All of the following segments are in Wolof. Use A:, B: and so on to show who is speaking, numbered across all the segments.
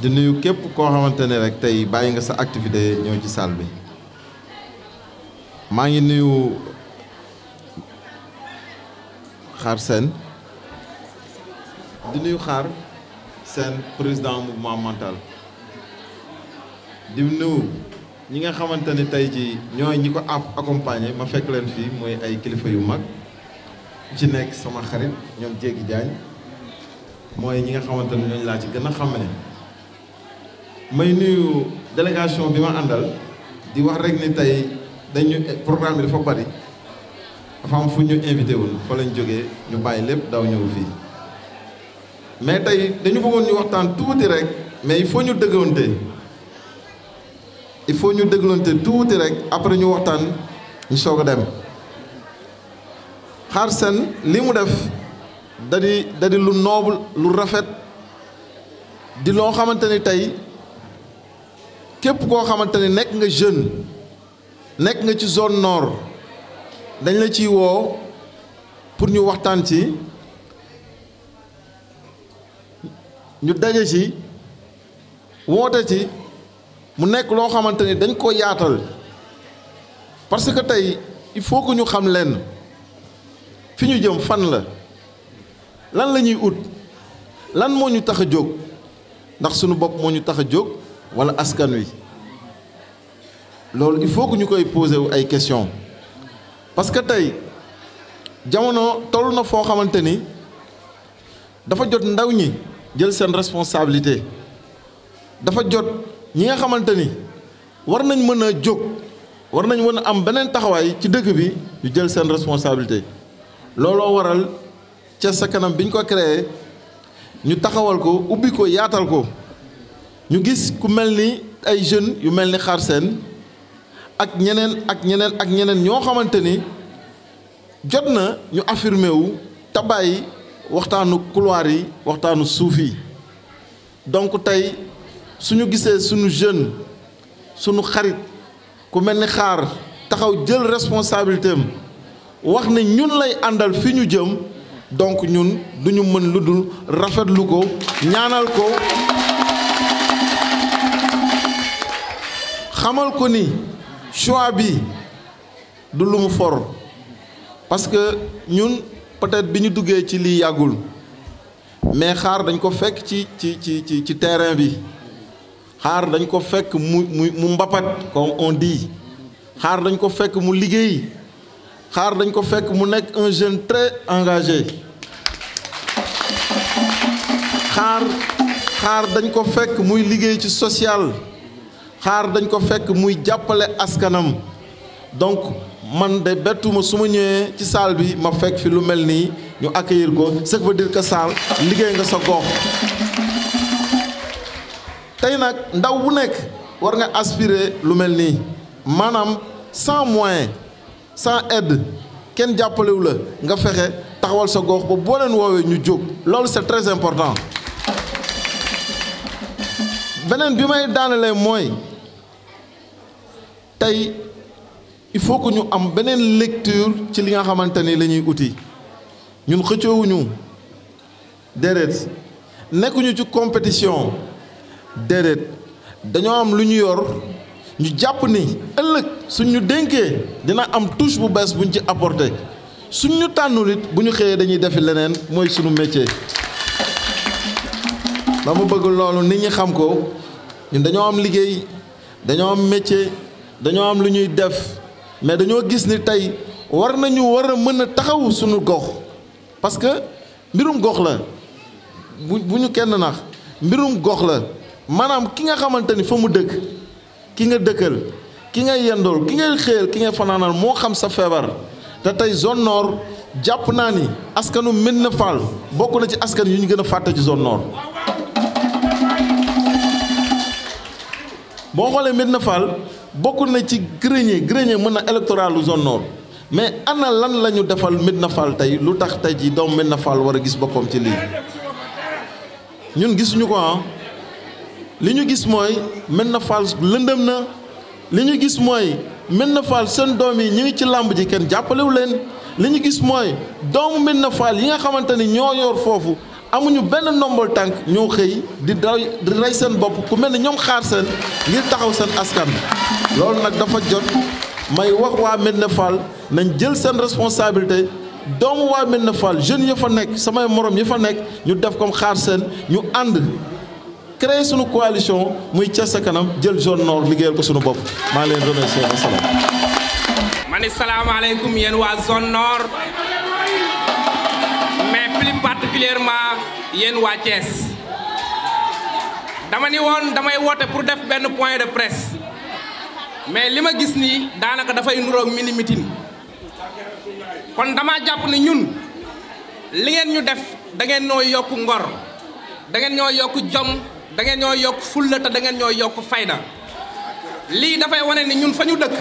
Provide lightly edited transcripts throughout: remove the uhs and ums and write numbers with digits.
A: di nuyu képp koo xamante ne rek tey bàyyi nga sa activité ñëw ci salle bi maa ngi nuyu Xaar Sène di nuyu Xaar Sène président mouvement mental di nuyu ñi nga xamante ni tey ji ñooy ñi ko accompagner ma fekk leen fii mooy ay kilifa yu mag ci nekk sama xarit ñoom Jéggi Jaañ mooy ñi nga xamante ni ñooñu laa ci gën a xamane may nuyu délégation bi ma àndal di wax rek ni tey dañu programme bi dafa bari dafa am fu ñu invité wul fa lañ jógee ñu bàyyi lépp daw ñëw fii mais tey dañu bëggoon ñu waxtaan tuuti rek mais il faut ñu dégloonte tuuti rek après ñu waxtaan ñu soog a dem Xaar Sène li mu def da di lu noble lu rafet di loo xamante ni tey képp koo xamante ni nekk nga jeune nekk nga ci zone nord dañ la ciy woo pour ñu waxtaan ci ñu daje ci woote ci mu nekk loo xamante ni dañ ko yaatal parce que tey il faut que ñu xam leen fi ñu jëm fan la lan la ñuy ut lan moo ñu tax a jóg ndax sunu bopp moo ñu tax a jóg walla askan wi loolu il faut que ñu koy poser wu ay questions parce que tey jamono toll na foo xamante ni dafa jot ndaw ñi jël seen responsabilité dafa jot ñi nga xamante ni war nañ mën a jóg war nañ mën a am beneen taxawaay ci dëkk bi ñu jël seen responsabilité looloo waral ca sa kanam bi ñu ko créé ñu taxawal ko ubbi ko yaatal ko ñu gis ku mel ni ay jeunes yu mel ni Xaar Sène ak ñeneen ñoo xamante ni jot na ñu affirmé wu tabaay waxtaanu couloir yi waxtaanu suuf yi donc tey suñu gisee suñu jeune suñu xarit ku mel ni Xaar taxaw jël responsabilité am wax ne ñun lay àndal fi ñu jëm donc ñun duñu mën lu dul rafetlu ko ñaanal ko xamal ko ni choix bi du lu mu for parce que ñun peut-être bi ñu duggee ci lii yàggul mais Xaar dañ ko fekk ci terrain bi Xaar dañ ko fekk mu mbapat comme on dit Xaar dañ ko fekk mu liggéey Xaar dañ ko fekk mu nekk un jeune très engagé Xaar dañ ko fekk muy liggéey ci social Xaar dañ ko fekk muy jàppale askanam donc man de bettuma su ma ñëwee ci salle bi ma fekk fi lu mel nii ñu accueillir ko ce qui veut dire que salle liggéey nga sa gox tey nag ndaw bu nekk war nga aspirer lu mel nii maanaam sans moyen sans aide kenn jàppalewu la nga fexe taxawal sa gox ba boo leen woowee ñu jóg loolu c'est très important beneen bi may daanalee mooy tey il faut que ñu am beneen lecture ci li nga xamante ni la ñuy uti ñun xëccoowuñu déedéet nekkuñu ci compétition déedéet dañoo am lu ñu yor ñu jàpp ni ëllëg suñ ñu dénkee dina am touche bu bees buñ ci apporté suñ ñu tànnul it bu ñu xëyee dañuy defi leneen mooy suñu métier. dama bëgg loolu nit ñi xam ko ñun dañoo am liggéey dañoo am métier dañoo am lu ñuy def mais dañoo gis ni tey war a mën a taxaw suñu gox parce que mbirum gox la bu ñu kenn nax mbirum gox la maanaam ki nga xamante ni fa mu dëkk ki nga dëkkal ki nga yendool ki ngay xëyal ki ngay fanaanal moo xam sa feebar te tey zone nord jàpp naa ni askanu Médina Fall bokk na ci askan yu ñu gën a fàtte ci zone nord boo xoolee Médina Fall bokk na ci grenier mën na électoral lu zone nord mais ana lan la ñu defal Médina Fall tey lu tax tey ji doomu Médina Fall war a gis boppam ci lii ñun gisuñu ko li ñu gis mooy Médina Fall lëndëm na li ñu gis mooy Médina Fall seen doom yi ñu ngi ci làmb ji kenn jàppalewu leen li ñu gis mooy doomu Médina Fall yi nga xamante ni ñoo yor foofu amuñu benn ndombol tànk ñoo xëy di rey seen bopp ku mel ni ñoom xaar seen ngir taxaw seen askan loolu nag dafa jot may wax waa Médina Fall nañ jël seen responsabilité doomu waa Médina Fall jeunes yi fa nekk samay morom yi fa nekk ñu def comme xaar seen ñu ànd créer suñu coalition muy Thiès ca kanam jël zone nord liggéeyal ko suñu bopp maa leen remercier wasalaam.
B: ma ni salaamaaleykum yéen waa zone nord mais plus particulièrement yéen waa Thiès dama ni woon damay woote pour def benn point de presse mais li ma gis nii daanaka dafay nuroog mini meeting kon dama jàpp ni ñun li ngeen ñu def da ngeen ñoo yokk ngor da ngeen ñoo yokk jom da ngeen ñoo yokk fulla te da ngeen ñoo yokk fayda lii dafay wane ni ñun fa ñu dëkk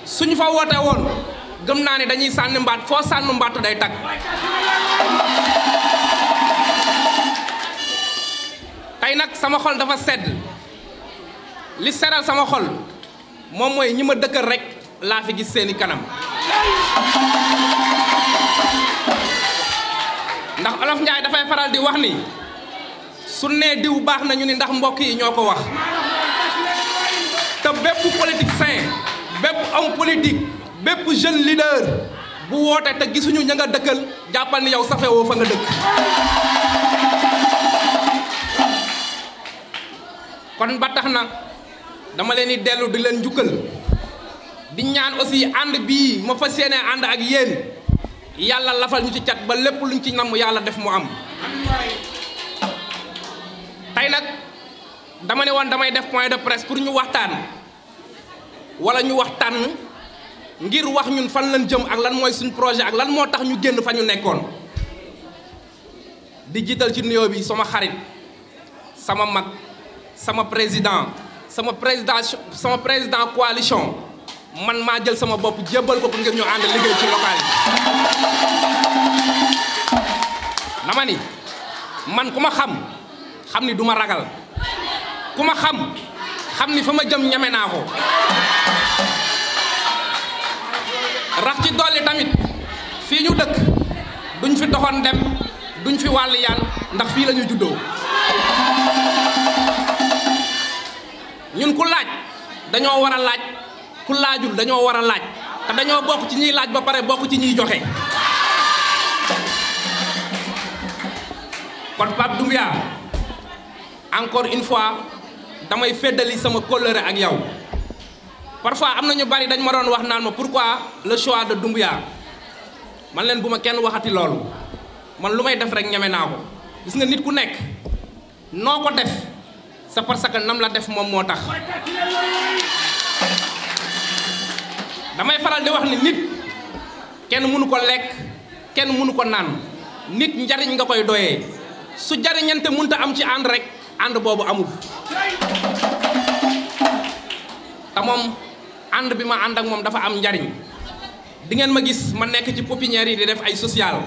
B: suñu fa woote woon gëm naa ni dañuy sànni mbaat foo sànni mbaat day tag tey nag sama xol dafa sedd li seral sama xol moom mooy ñi ma dëkkal rek laa fi gis seeni kanam ndax Olof Njaay dafay faral di wax ni su nee diw baax na ñu ni ndax mbokk yi ñoo ko wax te bépp politicien bépp homme politique bépp jeune leader bu woote te gisuñu ña nga dëkkal jàppal ni yow safewoo fa nga dëkk kon ba tax na dama leen di dellu di leen njukkal di ñaan aussi ànd bii ma fas yéene ànd ak yéen yàlla lafal ñu ci cat ba lépp luñ ci namm yàlla def mu am tey nag dama ne woon damay def point de presse pour ñu waxtaan wala ñu waxtaan ngir wax ñun fan lañ jëm ak lan mooy suñ projet ak lan moo tax ñu génn fa ñu nekkoon di jiital ci nuyoo bi sama xarit sama mag sama président coalition man maa jël sama bopp jébbal ko pour ngir ñu ànd liggéey ci local yi dama ni man ku ma xam ni du ma ragal ku ma xam ni fa ma jëm ñeme naa ko rax ci dolli tamit fii ñu dëkk duñ fi doxoon dem duñ fi wàll yaan ndax fii la ñu juddoo ñun ku laaj dañoo war a laaj ku laajul dañoo war a laaj te dañoo bokk ci ñiy laaj ba pare bokk ci ñiy joxe kon Pape Doumbia encore une fois damay feddali sama kóllëre ak yow parfois am na ñu bari dañ ma doon wax naan ma pourquoi le choix de Doumbia man leen bu ma kenn waxati loolu man lu may def rek ñeme naa ko gis nga nit ku nekk noo ko def c'est parce que nam la def moom moo tax damay faral di wax ni nit kenn mënu ko lekk kenn mënu ko naan nit njariñ nga koy doyee su jariñante mënta am ci ànd rek ànd boobu amul te moom ànd bi ma ànd ak moom dafa am njariñ di ngeen ma gis ma nekk ci pépinière yi di def ay social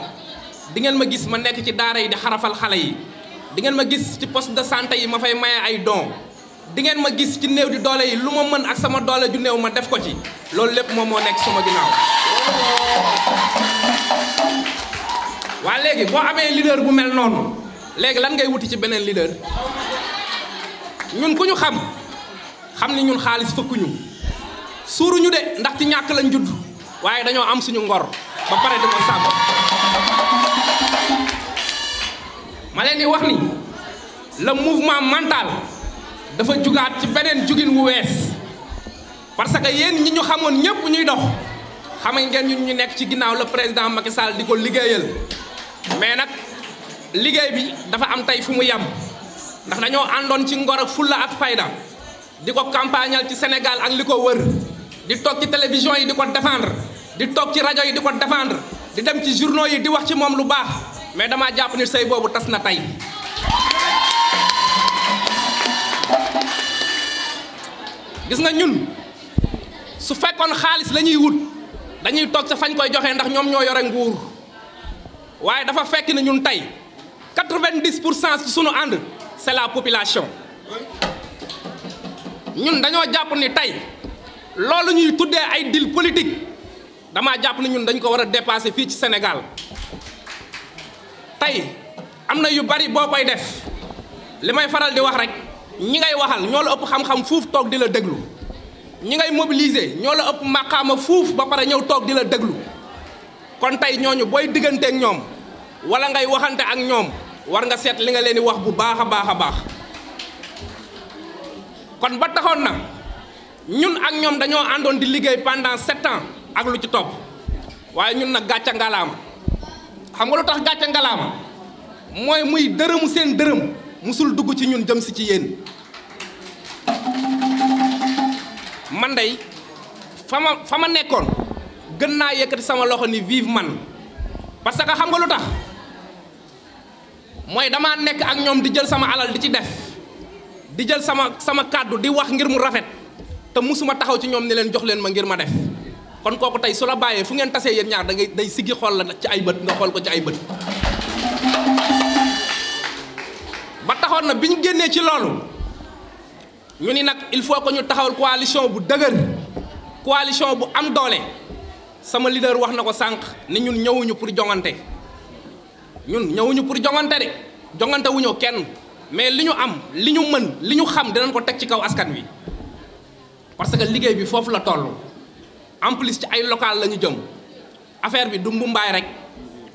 B: di ngeen ma gis ma nekk ci daara yi di xarafal xale yi di ngeen ma gis ci poste de santé yi ma fay maye ay don di ngeen ma gis ci néew di doole yi lu ma mën ak sama doole ju néew ma def ko ci loolu lépp moom moo nekk sama ginnaaw waa léegi boo amee leader bu mel noonu léegi lan ngay wuti ci beneen leader ñun ku ñu xam ni ñun xaalis fëkkuñu suuruñu de ndax ci ñàkk lañ judd waaye dañoo am suñu ngor ba pare di ko sàmm ma leen di wax ni le mouvement mental dafa jugaat ci beneen jugin wu wees parce que yéen ñi ñu xamoon ñëpp ñuy dox xam ngeen ñun ñu nekk ci ginnaaw le président Macky Sall di ko liggéeyal mais nag liggéey bi dafa am tey fu mu yem ndax dañoo àndoon ci ngor ak fulla ak fayda di ko campagnal ci Sénégal ak li ko wër di toog ci télévision yi di ko défendre di toog ci rajo yi di ko défendre di dem ci journaux yi di wax ci moom lu baax mais damaa jàpp ni sëy boobu tas na tey gis nga ñun su fekkoon xaalis la ñuy wut dañuy toog sa fañ koy joxe ndax ñoom ñoo yore nguur waaye dafa fekk ne ñun tey 90% ci sunu ànd c'est la population ñun dañoo jàpp ni tey loolu ñuy tuddee ay deal politique damaa jàpp ni ñun dañ ko war a dépasser fii ci Sénégal tey am na yu bari boo koy def li may faral di wax rek ñi ngay waxal ñoo la ëpp xam-xam fuuf toog di la déglu ñi ngay mobiliser ñoo la ëpp màqaama fuuf ba pare ñëw toog di la déglu kon tey ñooñu booy digganteek ñoom wala ngay waxante ak ñoom war nga seet li nga leen di wax bu baax a baax a baax kon ba taxoon na ñun ak ñoom dañoo àndoon di liggéey pendant 7 ans ak lu ci topp waaye ñun nag gàcca ngalaama xam nga lu tax gàcca ngalaama mooy muy dërëmu seen dërëm musul dugg ci ñun jëm si ci yéen man day fa ma nekkoon gën naa yëkkati sama loxo ni vive man parce que xam nga lu tax mooy damaa nekk ak ñoom di jël sama alal di ci def di jël sama kàddu di wax ngir mu rafet te musuma taxaw ci ñoom ni leen jox leen ma ngir ma def kon kooku tey su la bàyyee fu ngeen tasee yéen ñaar day siggi xool la ci ay bët nga xool ko ci ay bët ba taxoon na bi ñu génnee ci loolu ñu ni nag il faut que ñu taxawal coalition bu dëgër coalition bu am doole sama leader wax na ko sànq ni ñun ñëwuñu pour jongante ñun ñëwuñu pour jongante de jongante wuñu kenn mais li ñu am li ñu mën li ñu xam dinañ ko teg ci kaw askan wi parce que liggéey bi foofu la toll en plus ci ay local la ñu jëm affaire bi du mbumbaay rek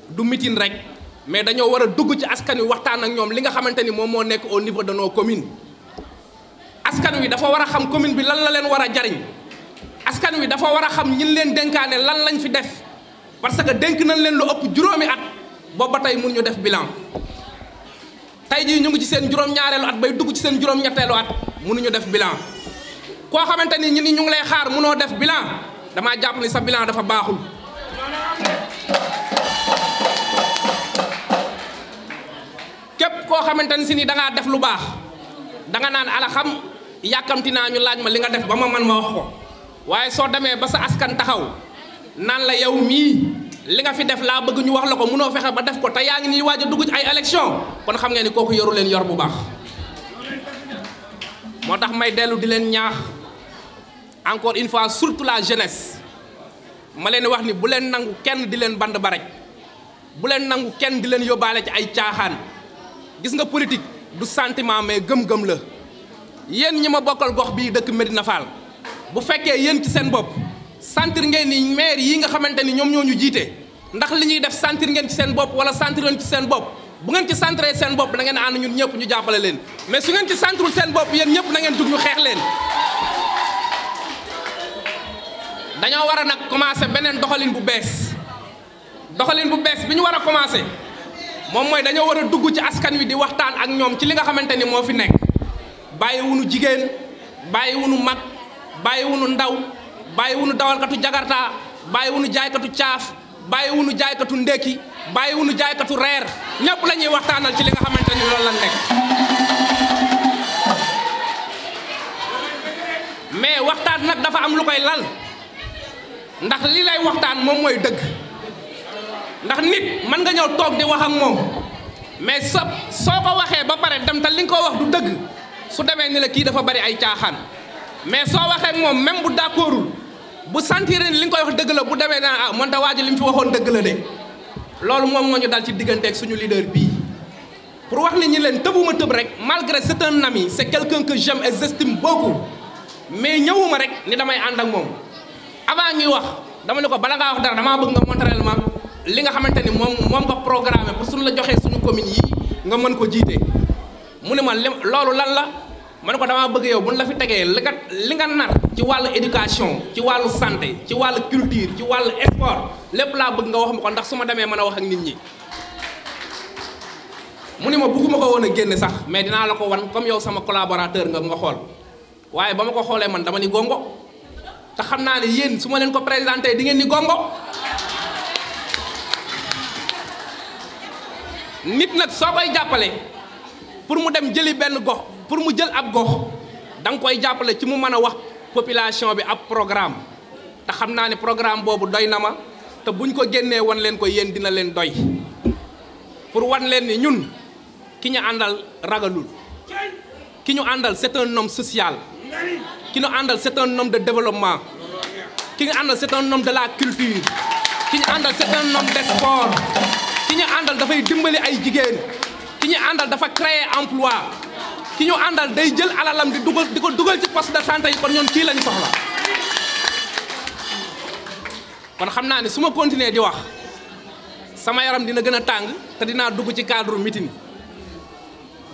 B: du meeting rek mais dañoo war a dugg ci askan wi waxtaan ak ñoom li nga xamante ni moom moo nekk au niveau de nos communes askan wi dafa war a xam commune bi lan la leen war a jariñ askan wi dafa war a xam ñin leen dénkaane lan lañ fi def parce que dénk nañ leen lu ëpp juróomi at boobu ba tey mun ñu def bilan tey jii ñu ngi ci seen juróom-ñaareelu at bay dugg ci seen juróom-ñetteelu at mënuñu def bilan koo xamante ni ñu ngi lay xaar mënoo def bilan damaa jàpp ni sa bilan dafa baaxul képp koo xamante ni si ni da ngaa def lu baax danga naan ala xam yàkkamti naa ñu laaj ma li nga def ba ma man ma wax ko waaye soo demee ba sa askan taxaw naan la yow mii li nga fi def laa bëgg ñu wax la ko mënoo fexe ba def ko te yaa ngi nii waaj a dugg ci ay élection kon xam ngeen ni kooku yoru leen yor bu baax moo tax may dellu di leen ñaax encore une fois surtout la jeunesse ma leen wax ni bu leen nangu kenn di leen band baraj bu leen nangu kenn di leen yóbbaale ci ay caaxaan gis nga politique du sentiment mais gëm-gëm la yéen ñi ma bokkal gox bii dëkk Médina Fall bu fekkee yéen ci seen bopp sentir ngeen ni maire yi nga xamante ni ñoom ñoo ñu jiite ndax li ñuy def sentir ngeen ci seen bopp wala sentir ngeen ci seen bopp bu ngeen ci sentiree seen bopp da ngeen ànd ñun ñëpp ñu jàppale leen mais su ngeen ci sentirul seen bopp yéen ñëpp na ngeen dugg ñu xeex leen. dañoo war a nag commencé beneen doxalin bu bees bi ñu war a commencé moom mooy dañoo war a dugg ci askan wi di waxtaan ak ñoom ci li nga xamante ni moo fi nekk bàyyiwunu jigéen bàyyiwunu mag bàyyiwunu ndaw bàyyiwunu dawalkatu jagarta bàyyiwunu jaaykatu caaf bàyyiwunu jaaykatu ndekki bàyyiwunu jaaykatu reer ñëpp la ñuy waxtaanal ci li nga xamante ni loolu la nekk mais waxtaan nag dafa am lu koy lal ndax li lay waxtaan moom mooy dëgg ndax nit mën nga ñëw toog di wax ak moom mais soo ko waxee ba pare dem te li nga ko wax du dëgg su demee ni la kii dafa bari ay caaxaan mais soo waxee ak moom même bu d'accordul bu sentir ni li nga koy wax dëgg la bu demee naa man da waaju li mu fi waxoon dëgg la de loolu moom moo ñu dal ci digganteeg suñu leader bii pour wax ni ñi leen tëbuma tëb rek malgré c'est un ami c'est quelqu'un que j'aime et j'estime beaucoup mais ñëwuma rek ni damay ànd ak moom avant ñuy wax dama ne ko bala ngaa wax dara damaa bëgg nga montrer ma li nga xamante ni moom nga programmé pour suñu la joxee suñu commune yi nga mën ko jiite mu ne ma loolu lan la ma ne ko damaa bëgg yow buñ la fi tegee li nga nar ci wàllu éducation ci wàllu santé ci wàllu culture ci wàllu sport lépp laa bëgg nga wax ma ko ndax su ma demee mën a wax ak nit ñi mu ne ma bëgguma ko woon a génne sax mais dinaa la ko wan comme yow sama collaborateur nga xool waaye ba ma ko xoolee man dama ni gongo te xam naa ne yéen su ma leen ko présenté di ngeen ni gongo nit nag soo koy jàppale pour mu dem jëli benn gox pour mu jël ab gox da nga koy jàppale ci mu mën a wax population bi ab programme te xam naa ne programme boobu doy na ma te buñ ko génnee wan leen ko yéen dina leen doy pour wan leen ni ñun ki ñu àndal ragalul ki ñu àndal c'est un homme social ki ñu àndal c'est un homme de développement ki ñu àndal c'est un homme de la culture ki ñu àndal c'est un homme de sport ki ñu àndal dafay dimbali ay jigéen ki ñu àndal dafa créer emploi ki ñu àndal day jël alalam di ko dugal ci poste de santé yi kon ñoom kii lañ soxla kon xam naa ne su ma continuer di wax sama yaram dina gën a tàng te dinaa dugg ci cadre meeting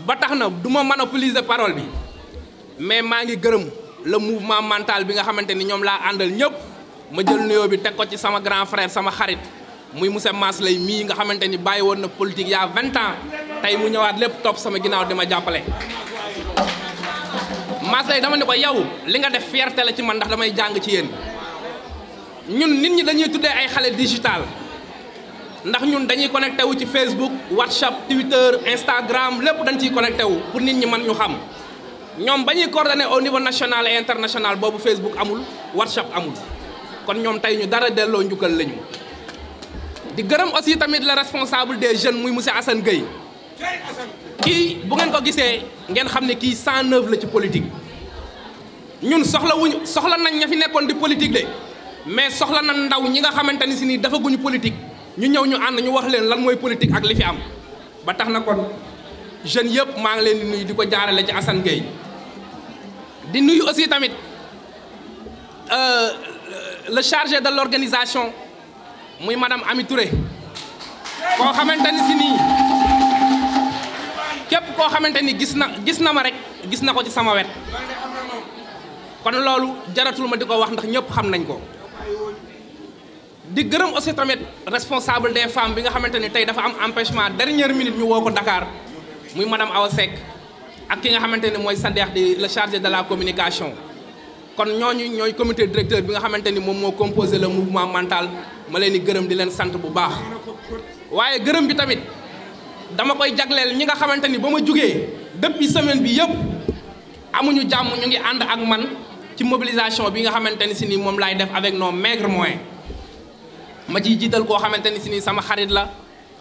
B: ba tax na du ma monopoliser parole bi mais maa ngi gërëm le mouvement mental bi nga xamante ni ñoom laa àndal ñëpp ma jël nuyoo bi teg ko ci sama grand frère sama xarit muy monsieur Maslay mii nga xamante ni bàyyi woon na politique yaa 20 ans tey mu ñëwaat lépp topp sama ginnaaw di ma jàppale. Maslay dama ne ko yow li nga def fierté la ci man ndax damay jàng ci yéen ñun nit ñi dañuy tuddee ay xale digital ndax ñun dañuy connecté wu ci Facebook WhatsApp Twitter Instagram lépp dañ ciy connecté wu pour nit ñi mën ñu xam ñoom ba ñuy coordonné au niveau national et international boobu Facebook amul WhatsApp amul kon ñoom tey ñu dara delloo njukkal lañu. di gërëm aussi tamit le responsable des jeunes muy monsieur Assane Gueye kii bu ngeen ko gisee ngeen xam ne kii 109 la ci politique ñun soxla nañ ña fi nekkoon di politique de mais soxla na ndaw ñi nga xamante ni si nii dafa guñu politique ñu ñëw ñu ànd ñu wax leen lan mooy politique ak li fi am ba tax na kon jeunes yëpp maa ngi leen di nuyu di ko jaarale ci Assane Gueye di nuyu aussi tamit le chargé de l'organisation muy madame Ami Touré koo xamante ni si nii képp koo xamante ni gis na ma rek gis na ko ci sama wet kon loolu jaratul ma di ko wax ndax ñëpp xam nañ ko di gërëm aussi tamit responsable des femmes bi nga xamante ni tey dafa am empêchement dernière minute ñu woo ko Dakar muy madame Awa Seck ak ki nga xamante ni mooy Sadex di le chargé de la communication kon ñooy comité directeur bi nga xamante ni moom moo composé le mouvement mental ma leen di gërëm di leen sant bu baax waaye gërëm bi tamit dama koy jagleel ñi nga xamante ni ba ma jugee depuis semaine bi yëpp amuñu jàmm ñu ngi ànd ak man ci mobilisation bi nga xamante ni si ni moom laay def avec nos maigres moyens ma ciy jiital koo xamante ni si ni sama xarit la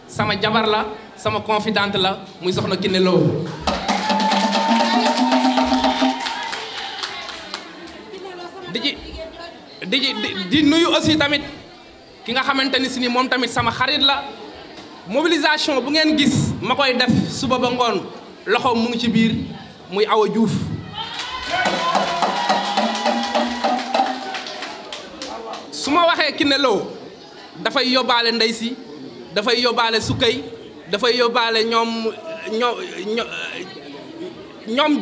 B: sama jabar la sama confidente la muy soxna Kiné Lo di nuyu aussi tamit ki nga xamante ni si ni moom tamit sama xarit la mobilisation bu ngeen gis ma koy def suba ba ngoon loxoom mu ngi ci biir muy Awa Diouf su ma waxee Kiné Lo dafay yóbbaale ndey si dafay yóbbaale sukkay dafay yóbbaale ñoom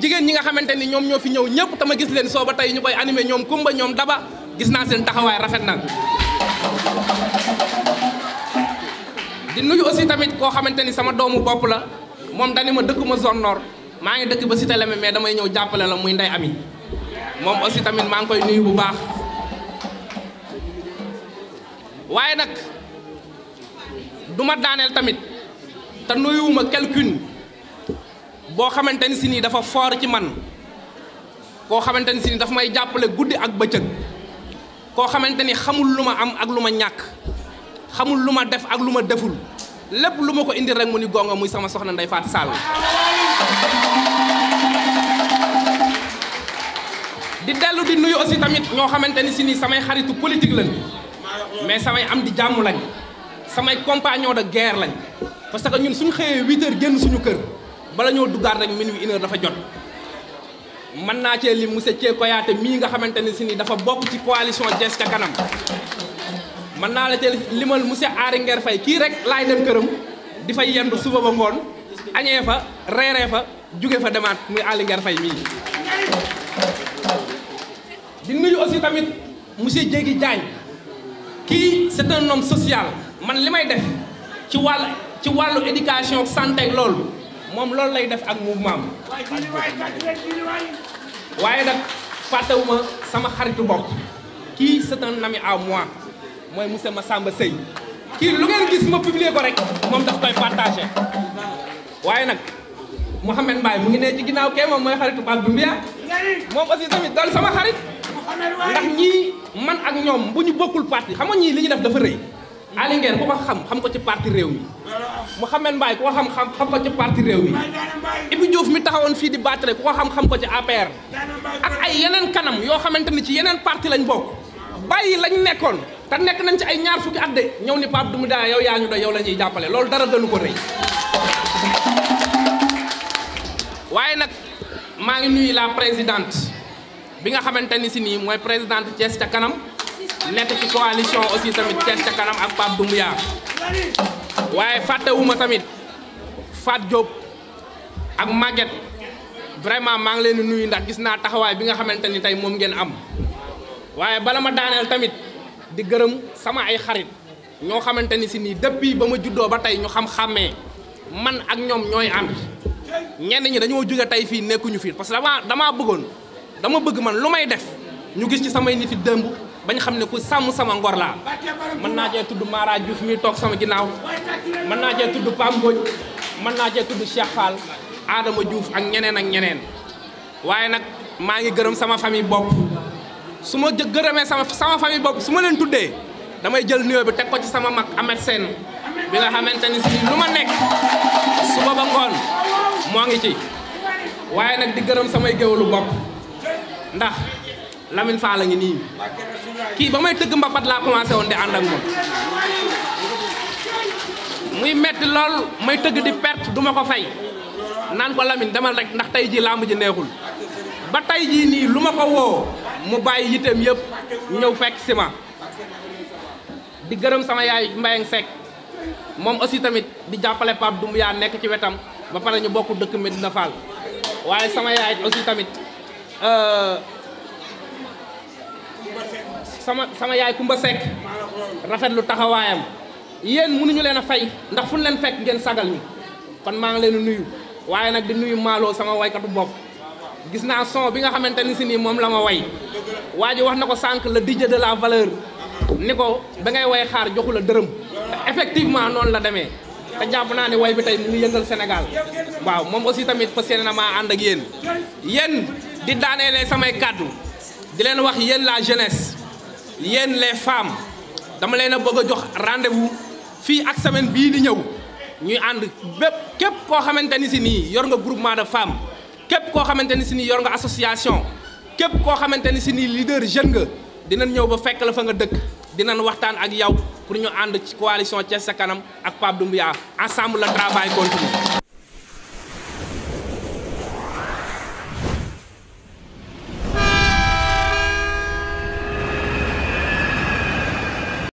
B: jigéen ñi nga xamante ni ñoom ñoo fi ñëw ñëpp tama gis leen soo ba tey ñu koy animé ñoom Kumba ñoom Daba gis naa seen taxawaay rafet na di nuyu aussi tamit koo xamante ni sama doomu bopp la moom dani ma dëkkuma zone nord maa ngi dëkk ba Cité Lamy mais damay ñëw jàppale la muy Ndey Ami moom aussi tamit maa ngi koy nuyu bu baax waaye nag du ma daaneel tamit te nuyuwuma quelqu'un boo xamante ni si nii dafa fort ci man koo xamante ni si nii dafa may jàppale guddi ak bëccëg koo xamante ni xamul lu ma am ak lu ma ñàkk xamul lu ma def ak lu ma deful lépp lu ma ko indi rek mu ni gonga muy sama soxna Ndeye Fatou Sall di dellu di nuyu aussi tamit ñoo xamante ni si nii samay xaritu politique lañ mais samay am di jàmm lañ samay compagnon de guerre lañ parce que ñun suñu xëyee 8 heures génn suñu kër bala ñoo duggaat rek minuit 1 heure dafa jot mën naa cee lim monsieur Thie Koyaate mii nga xamante ni si ni dafa bokk ci coalition Thiès ca kanam mën naa la cee limal monsieur Aly Nguer Faye kii rek laay dem këram di fa yendu suba ba ngoon añee fa reeree fa jóge fa demaat muy Aly Nguer Faye mii di nuyu aussi tamit monsieur Diégui Diagne kii c'est un homme social man li may def ci wàllu éducation santé loolu moom loolu lay def ak mouvement waaye nag fàttewuma sama xaritu bopp kii c'est un ami à moi mooy monsieur Massamba Seye kii lu ngeen gis ma publier ko rek moom daf koy partagé waaye nag Mouhamed Mbaye mu ngi ne ci ginnaaw kee moom mooy xaritu Pape Doumbia moom aussi tamit doon sama xarit ndax ñii man ak ñoom bu ñu bokkul parti xam nga ñii li ñu def dafa rëy Aly Nguer ku ko xam ko ci parti réew mi Mouhamed Mbaye ku ko xam ko ci parti réew mi Ibou Diouf mi taxawoon fii di battre ku ko xam ko ci APR ak ay yeneen kanam yoo xamante ni ci yeneen parti lañ bokk bàyyi lañ nekkoon te nekk nañ ci ay ñaar fukki at de ñëw ni Pape Doumbia yow yaa ñu doy yow la ñuy jàppale loolu dara gënu ko rëy waaye nag maa ngi nuyu la présidente bi nga xamante ni si nii mooy présidente Thiès ca kanam nekk ci coalition aussi tamit Thiès ca kanam ak Pape Doumbia waaye fàttewuma tamit Fat Diop ak Maguette vraiment maa ngi leen di nuyu ndax gis naa taxawaay bi nga xamante ni tey moom ngeen am waaye bala ma daaneel tamit di gërëm sama ay xarit ñoo xamante ni si nii depuis ba ma juddoo ba tey ñu xam-xàmmee man ak ñoom ñooy ànd ñenn ñi dañoo jóge tey fii nekkuñu fii parce que dama bëgg man lu may def ñu gis ci samay nit yi dëmb bañ xam ne ku sàmm sama ngor laa mën naa cee tudd Mara Diouf mi toog sama ginnaaw mën naa cee tudd Pam Mbodj mën naa cee tudd Cheikh Fall Adama Diouf ak ñeneen ak ñeneen waaye nag maa ngi gërëm sama famille bopp su ma gërëmee sama famille bopp su ma leen tuddee damay jël nuyoo bi teg ko ci sama mag Ahmed Sène bi nga xamante ni si lu ma nekk suba ba ngoon moo ngi ci waaye nag di gërëm samay géwalu bopp ndax Lamine Fall la ngi nii kii ba may tëgg mbapat laa commencé woon di ànd ak moom muy metti lool may tëgg di perte du ma ko fay naan ko Lamine demal rek ndax tey jii làmb ji neexul ba tey jii nii lu ma ko woo mu bàyyi yiteem yëpp ñëw fekk si ma di gërëm sama yaay Mbayang Seck moom aussi tamit di jàppale Pape Doumbia nekk ci wetam ba pare ñu bokk dëkk Medina Fall waaye sama yaay aussi tamit sama yaay Kumba Seck rafetlu taxawaayam yéen mënuñu leen a fay ndax fu ñu leen fekk ngeen sagal ñu kon maa ngi leen di nuyu waaye nag di nuyu Malo sama waykatu bopp gis naa son bi nga xamante ni si nii moom la ma way waa ji wax na ko sànq le DJ de la valeur ni ko ba ngay way xaar joxu la dërëm te effectivement noonu la demee te jàpp naa ne way bi tey mu ngi yëngal Sénégal waaw moom aussi tamit fas yéene na maa ànd ak yéen di daaneele samay kàddu di leen wax yéen la jeunesse yéen les femmes dama leen a bëgg a jox rendez-vous fii ak semaine bii di ñëw ñuy ànd bépp képp koo xamante ni si nii yor nga groupement de femmes képp koo xamante ni si nii yor nga association képp koo xamante ni si nii leader jeune nga dinañ ñëw ba fekk la fa nga dëkk dinañ waxtaan ak yow pour ñu ànd ci coalition Thiès ca kanam ak Pape Doumbia ensemble le travail continue